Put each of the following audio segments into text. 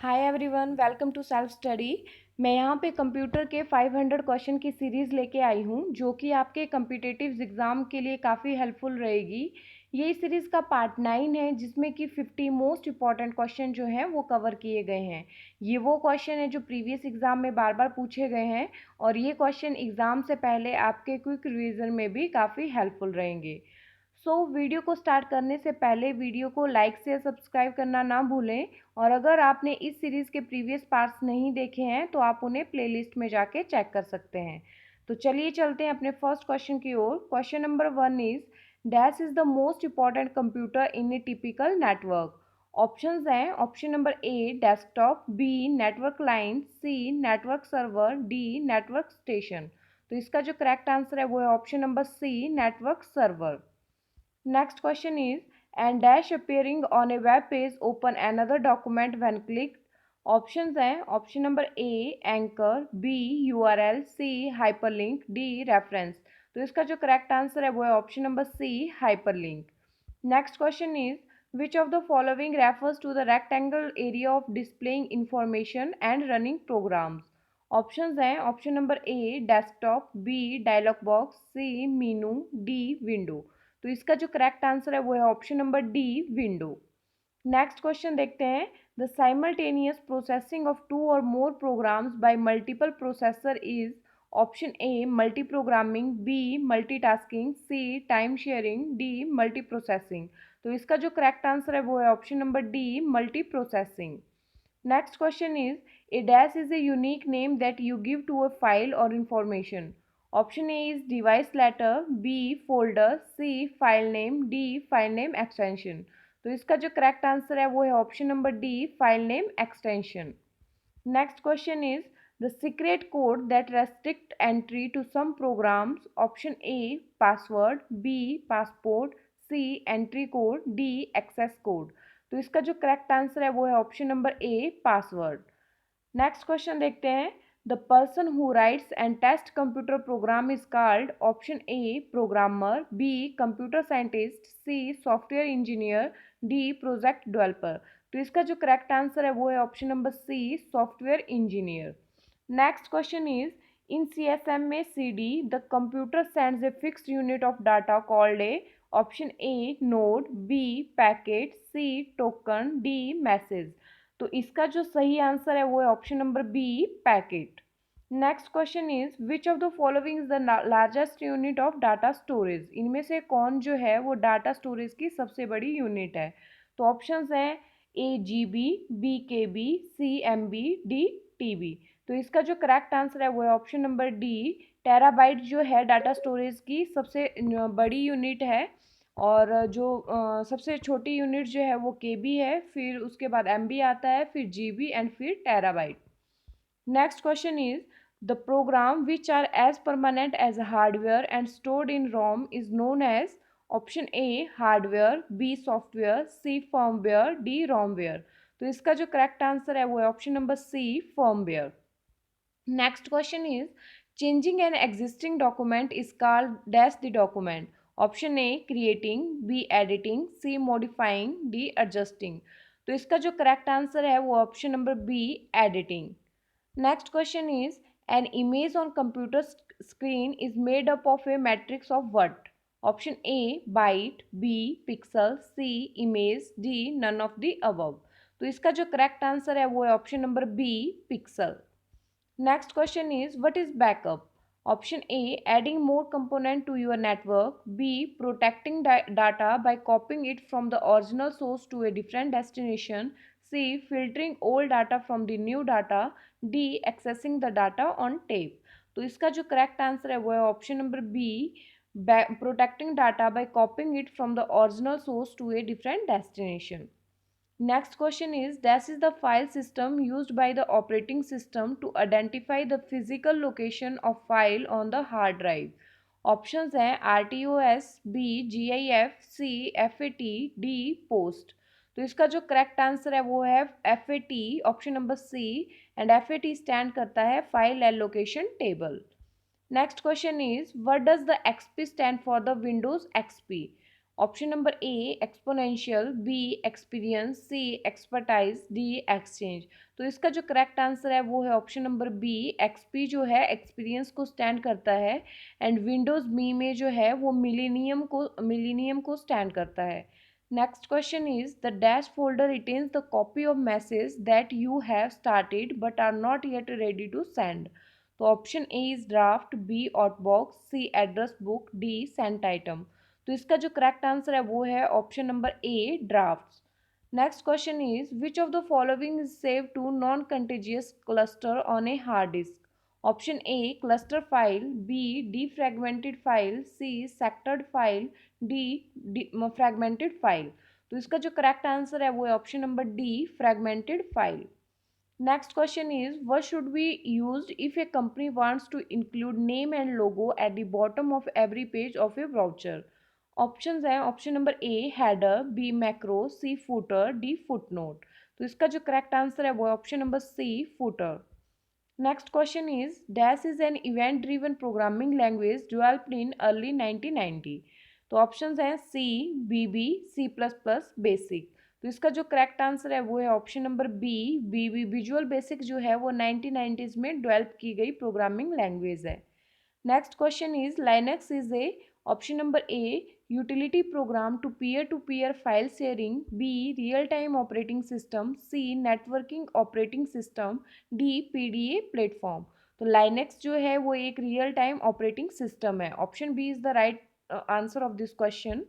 Hi everyone, welcome to self study. मैं यहाँ पे कंप्यूटर के 500 क्वेश्चन की सीरीज़ लेके आई हूँ जो कि आपके कम्पिटिटिव एग्ज़ाम के लिए काफ़ी हेल्पफुल रहेगी। ये सीरीज़ का पार्ट 9 है जिसमें कि 50 मोस्ट इंपॉर्टेंट क्वेश्चन जो हैं वो कवर किए गए हैं। ये वो क्वेश्चन है जो प्रीवियस एग्ज़ाम में बार बार पूछे गए हैं और ये क्वेश्चन एग्ज़ाम से पहले आपके क्विक रिवीजन में भी काफ़ी हेल्पफुल रहेंगे। वीडियो को स्टार्ट करने से पहले वीडियो को लाइक शेयर सब्सक्राइब करना ना भूलें और अगर आपने इस सीरीज़ के प्रीवियस पार्ट्स नहीं देखे हैं तो आप उन्हें प्लेलिस्ट में जाके चेक कर सकते हैं। तो चलिए चलते हैं अपने फर्स्ट क्वेश्चन की ओर। Question number 1 is dash is the most important computer in a typical network. Options हैं option number A desktop, B network line, C network server, D network station. तो इसका जो करेक्ट आंसर है वो है option number C network server. Next question is and dash appearing on a web page open another document when clicked. Options हैं option number A anchor, B URL, C hyperlink, D reference. तो इसका जो correct answer है वो है option number C hyperlink. Next question is which of the following refers to the rectangle area of displaying information and running programs. Options हैं option number A desktop, B dialog box, C menu, D window. तो इसका जो correct answer है वो है option number D window. Next question देखते हैं the simultaneous processing of two or more programs by multiple processor is. Option A multiprogramming, B multitasking, C time sharing, D multiprocessing. तो इसका जो correct answer है वो है option number D multiprocessing. Next question is a dash is a unique name that you give to a file or information. Option A is device letter, B folder, C file name, D file name extension. तो इसका जो correct answer है वो है option number D file name extension. Next question is the secret code that restrict entry to some programs. Option A password, B passport, C entry code, D access code. तो इसका जो correct answer है वो है option number A password. Next question देखते हैं the person who writes and test computer program is called. Option A programmer, B computer scientist, C software engineer, D project developer. तो इसका जो करेक्ट आंसर है वो है option number C software engineer. Next question is in CSM में CD the computer sends a fixed unit of data called a. Option A node, B packet, C token, D message. तो इसका जो सही answer है वो है option number B packet. Next question is which of the following is the largest unit of data storage. इनमें से कौन जो है वो डाटा स्टोरेज की सबसे बड़ी यूनिट है। तो ऑप्शंस हैं ए GB, बी KB, सी MB, डी TB। तो इसका जो करेक्ट आंसर है वो है ऑप्शन नंबर डी टेराबाइट जो है डाटा स्टोरेज की सबसे बड़ी यूनिट है। और जो सबसे छोटी यूनिट जो है वो KB है, फिर उसके बाद MB आता है, फिर GB एंड फिर terabyte. Next question is the program which are as permanent as hardware and stored in ROM is known as. Option A hardware, B software, C firmware, D romware. तो इसका जो correct answer है वो है option number C firmware. Next question is changing an existing document is called dash the document. Option A creating, B editing, C modifying, D adjusting. तो इसका जो correct answer है वो option number B editing. Next question is an image on computer screen is made up of a matrix of what. Option A byte, B pixel, C image, D none of the above. तो इसका जो correct answer है वो है option number B pixel. Next question is what is backup? Option A adding more component to your network, B protecting data by copying it from the original source to a different destination, C filtering old data from the new data, D accessing the data on tape। तो इसका जो correct answer है वो है option number B protecting data by copying it from the original source to a different destination। Next question is this is the file system used by the operating system to identify the physical location of file on the hard drive। Options हैं RTOS, B GIF, C FAT, D post। तो इसका जो correct answer है वो है FAT option number C and FAT stand करता है file allocation table. Next question is what does the XP stand for the Windows XP। Option number A exponential, B experience, C expertise, D exchange. तो इसका जो correct answer है वो है option number B. XP जो है experience को stand करता है एंड विंडोज मी में जो है वो मिलीनियम को स्टैंड करता है। Next question is the dash folder retains the copy of message that you have started but are not yet ready to send. तो option A is draft, B outbox, C address book, D sent item. तो इसका जो correct answer है वो है option number A drafts. Next question is which of the following is save to non contagious cluster on a hard disk. Option A cluster file, B डीफ्रैगमेंटेड file, C सेक्टर्ड file, D fragmented file. तो इसका जो correct answer है वो है option number D fragmented file. Next question is what should be used if a company wants to include name and logo at the bottom of every page of a brochure? Options हैं option number A header, B macro, C footer, D footnote. तो इसका जो correct answer है वो है option number C footer. Next question is dash is an event driven programming language developed in early 1990। तो options हैं C VB, C plus plus, basic. तो इसका जो करेक्ट आंसर है वो है option number B VB. Visual Basic जो है वो 1990s में डेवलप की गई प्रोग्रामिंग लैंग्वेज है। Next question is Linux is a option number A utility program to peer file sharing, B real time operating system, C networking operating system, D PDA platform. तो Linux जो है वो एक real time operating system है। Option B is the right answer of this question.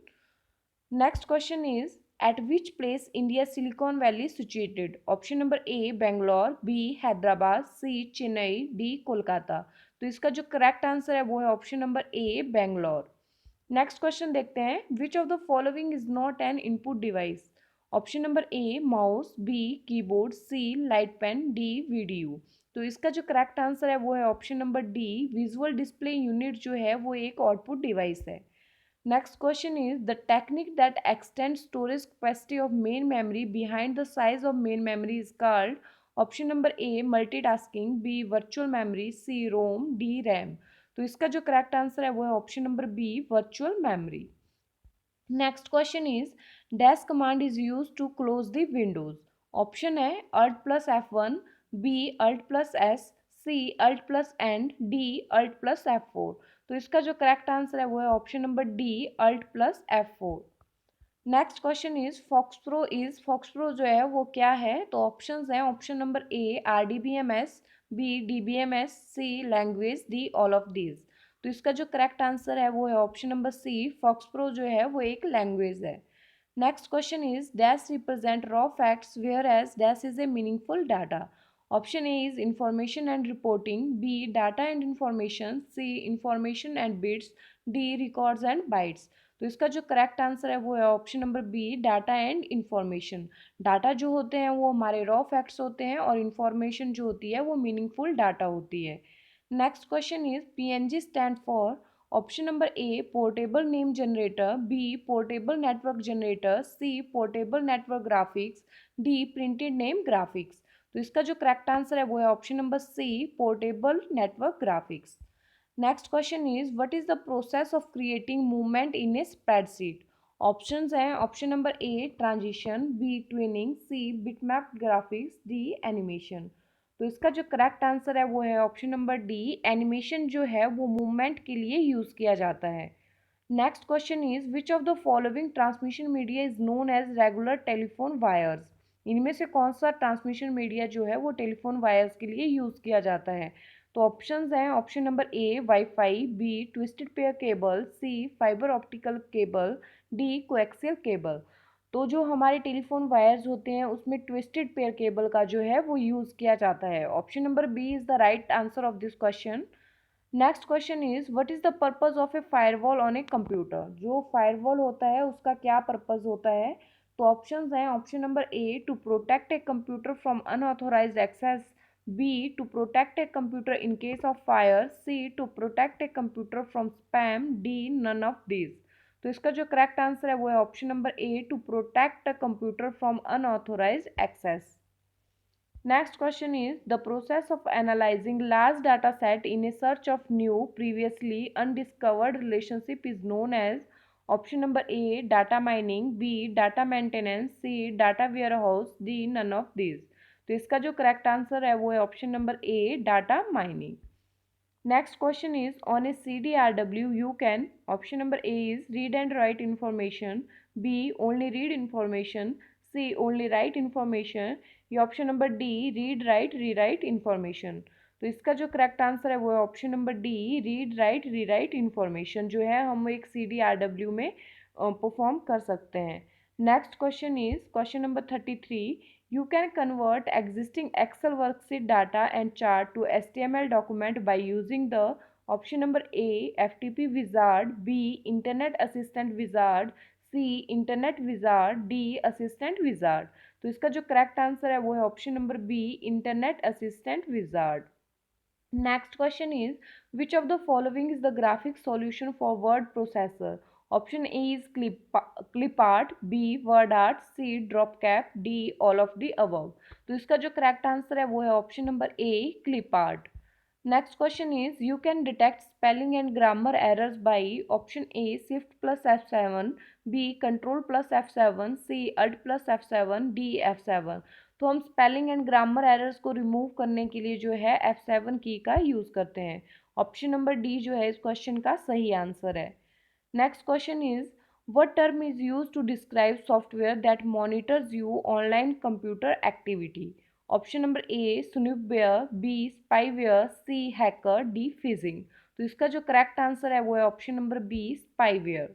Next question is at which place India Silicon Valley situated? Option number A Bangalore, B Hyderabad, C Chennai, D Kolkata. तो इसका जो correct answer है वो है option number A Bangalore. Next question देखते हैं which of the following is not an input device. Option number A mouse, B keyboard, C light pen, D video. तो इसका जो करेक्ट आंसर है वो है option number D visual display unit जो है वो एक आउटपुट डिवाइस है। Next question is the technique that extends storage capacity of main memory behind the size of main memory is called option number A multitasking, B virtual memory, C ROM, D RAM। तो इसका जो correct answer है वो है option number B virtual memory. Next question is dash command is use to close the windows. Option है alt plus F1, B alt plus S, C alt plus end, D alt plus F4। तो इसका जो correct answer है वो है option number D alt plus F4। Next question is FoxPro जो है वो क्या है। तो ऑप्शंस हैं option number A RDBMS, B DBMS, C language, D all of these. तो इसका जो करेक्ट आंसर है वो है ऑप्शन नंबर सी फॉक्सप्रो जो है वो एक लैंग्वेज है। Next question is dash represent raw facts whereas dash is a meaningful data. Option A is information and reporting, B data and information, C information and bits, D records and bytes. तो इसका जो correct answer है वो है option number B data and information. Data जो होते हैं वो हमारे रॉ फैक्ट्स होते हैं और इंफॉर्मेशन जो होती है वो मीनिंगफुल डाटा होती है। Next question is PNG stand for option number A portable name generator, B portable network generator, C portable network graphics, D printed name graphics. तो इसका जो करेक्ट आंसर है वो है option number C portable network graphics. Next question is what is the process of creating movement in a spreadsheet. Options हैं option number A transition, B tweening, C bitmap graphics, D animation. तो इसका जो correct answer है वो है option number D animation जो है वो मूवमेंट के लिए यूज़ किया जाता है। Next question is which of the following transmission media is known as regular telephone wires. इनमें से कौन सा ट्रांसमिशन मीडिया जो है वो टेलीफोन वायर्स के लिए यूज़ किया जाता है। तो ऑप्शंस हैं option number A wifi, B twisted pair cable, C fibre optical cable, D coaxial cable. तो जो हमारे टेलीफोन वायर्स होते हैं उसमें ट्विस्टेड पेयर केबल का जो है वो यूज़ किया जाता है। Option number B is the right answer of this question. Next question is what is the purpose of a firewall on a computer. जो फायरवॉल होता है उसका क्या पर्पस होता है। तो ऑप्शंस हैं option number A to protect a computer from unauthorised access, B to protect a computer in case of fire, C to protect a computer from spam, D none of these. तो इसका जो correct answer है वो है option number A to protect a computer from unauthorised access. Next question is the process of analyzing large data set in a search of new previously undiscovered relationship is known as option number A data mining, B data maintenance, C data warehouse, D none of this. तो इसका जो correct answer है वो है option number A data mining. Next question is on a CDRW you can option number A is read and write information, B only read information, C only write information या option number D read write rewrite information। तो इसका जो correct answer है वो है option number D read write rewrite information, जो है हम एक CDRW में परफॉर्म कर सकते हैं। Next question is question number 33। You can convert existing Excel worksheet data and chart to HTML document by using the option number A FTP Wizard, B Internet Assistant Wizard, C Internet Wizard, D Assistant Wizard। तो इसका जो correct answer है वो है option number B internet assistant wizard. Next question is which of the following is the graphic solution for word processor? Option A is clipart, B wordart, C dropcap, D all of the above। तो इसका जो correct answer है वो है option number A clipart। Next question is you can detect spelling and grammar errors by option A shift plus F7, B control plus F7, C alt plus F7, D F7। तो हम spelling and grammar errors को remove करने के लिए जो है F7 की का यूज़ करते हैं। ऑप्शन नंबर डी जो है इस क्वेश्चन का सही आंसर है। Next question is what term is used to describe software that monitors you online computer activity? Option number A snoopware, B spyware, C hacker, D phishing. तो इसका जो correct answer है वो है option number B spyware.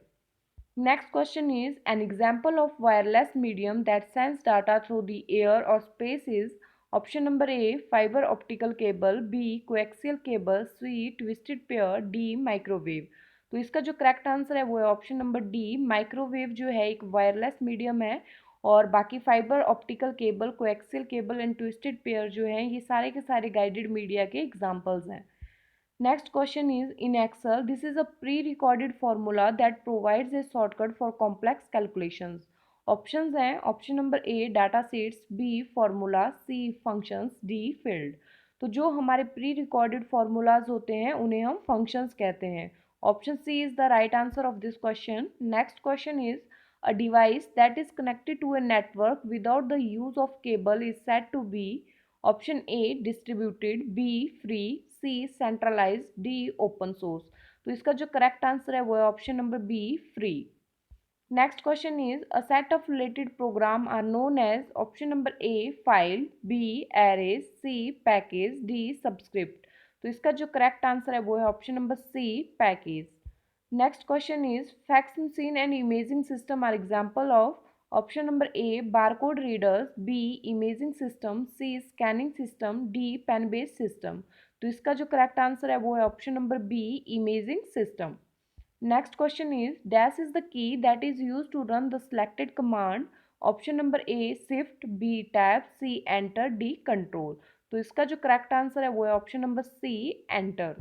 Next question is an example of wireless medium that sends data through the air or space is option number A fiber optical cable, B coaxial cable, C twisted pair, D microwave। तो इसका जो correct answer है वो है option number D microwave, जो है एक wireless medium है और बाकी fibre optical cable coaxial cable and twisted pair जो हैं ये सारे के सारे गाइडेड मीडिया के एग्जांपल्स हैं। Next question is in Excel, this is a pre-recorded formula that provides a shortcut for complex calculations. Options हैं option number A data sets, B formula, C functions, D field. तो जो हमारे pre recorded formulas होते हैं उन्हें हम functions कहते हैं। Option C is the right answer of this question. Next question is a device that is connected to a network without the use of cable is said to be option A distributed, B free, C centralized, D open source। तो इसका जो correct answer है वो है option number B free. Next question is a set of related program are known as option number A file, B arrays, C package, D subscript. तो इसका जो correct answer है वो है option number C package. Next question is fax machine and imaging system are example of option number A barcode readers, B imaging system, C scanning system, D pen based system। तो इसका जो correct answer है वो है option number B imaging system। Next question is dash is the key that is used to run the selected command। Option number A shift, B tab, C enter, D control। तो इसका जो correct answer है वो है option number C enter।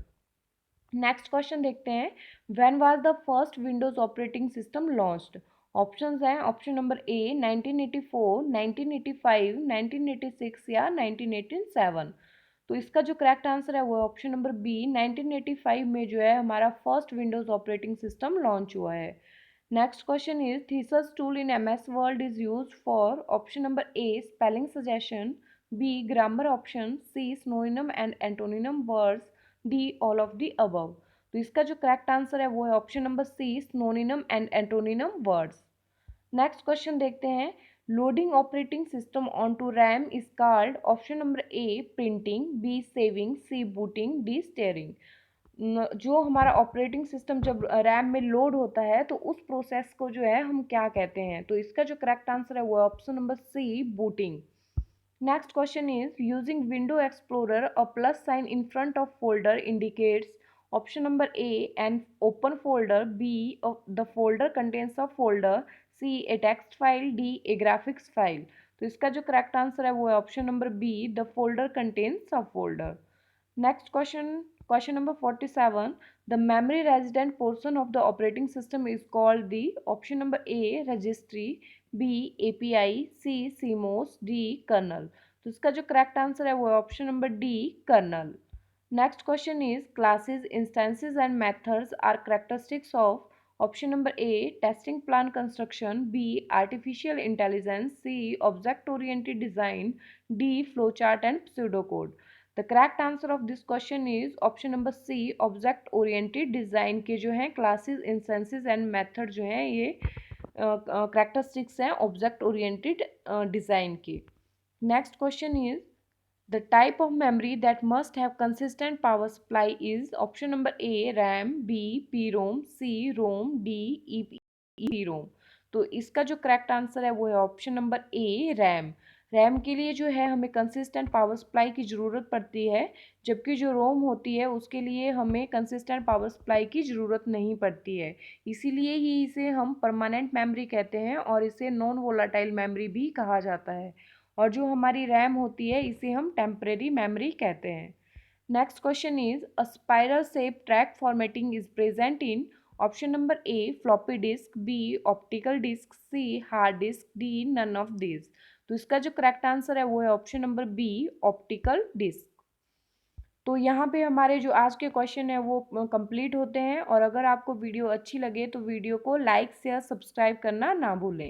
Next question देखते हैं when was the first Windows operating system launched. Options हैं option number A 1984, 1985, 1986 या 1987। तो इसका जो करेक्ट आंसर है वो है ऑप्शन नंबर बी 1985 में जो है हमारा first Windows operating system launch हुआ है। Next question is thesis tool in MS Word is used for option number A spelling suggestion, B grammar option, C synonym and antonym words, D all of the above. तो इसका जो correct answer है वो है option number C synonym and antonym words. Next question देखते हैं loading operating system on to RAM is called option number A printing, B saving, C booting, D steering. जो हमारा ऑपरेटिंग सिस्टम जब RAM में load होता है तो उस प्रोसेस को जो है हम क्या कहते हैं। तो इसका जो करेक्ट आंसर है वो है option number C booting. Next question is using Window Explorer, a plus sign in front of folder indicates option number A an open folder, B the folder contains a folder, C a text file, D a graphics file। तो इसका जो correct answer है वो है option number be the folder contains a folder. Next question number 47 the memory resident portion of the operating system is called the option number A registry, B API, C CMOS, D kernel। तो इसका जो correct answer है वो है option number D kernel. Next question is classes instances and methods are characteristics of option number A testing plan construction, B artificial intelligence, C object oriented design, D flow chart and pseudo code. The correct answer of this question is option number C object oriented design के जो हैं classes, instances and method जो हैं ये characteristics हैं object oriented design के। Next question is the type of memory that must have consistent power supply is option number A RAM, B PROM, C ROM, D EPROM। तो इसका जो correct answer है वो है ऑप्शन नंबर ए RAM. RAM के लिए जो है हमें कंसिस्टेंट पावर सप्लाई की ज़रूरत पड़ती है, जबकि जो रोम होती है उसके लिए हमें कंसिस्टेंट पावर सप्लाई की ज़रूरत नहीं पड़ती है। इसीलिए ही इसे हम परमानेंट मेमोरी कहते हैं और इसे नॉन वोलाटाइल मेमोरी भी कहा जाता है। और जो हमारी रैम होती है इसे हम टेम्परेरी मेमोरी कहते हैं। Next question is a spiral shape track formatting is present in option number A floppy disk, B optical disk, C hard disk, D none of this. तो इसका जो करेक्ट आंसर है वो है option number B optical disk. तो यहाँ पे हमारे जो आज के क्वेश्चन है वो कंप्लीट होते हैं। और अगर आपको वीडियो अच्छी लगे तो वीडियो को लाइक शेयर सब्सक्राइब करना ना भूलें।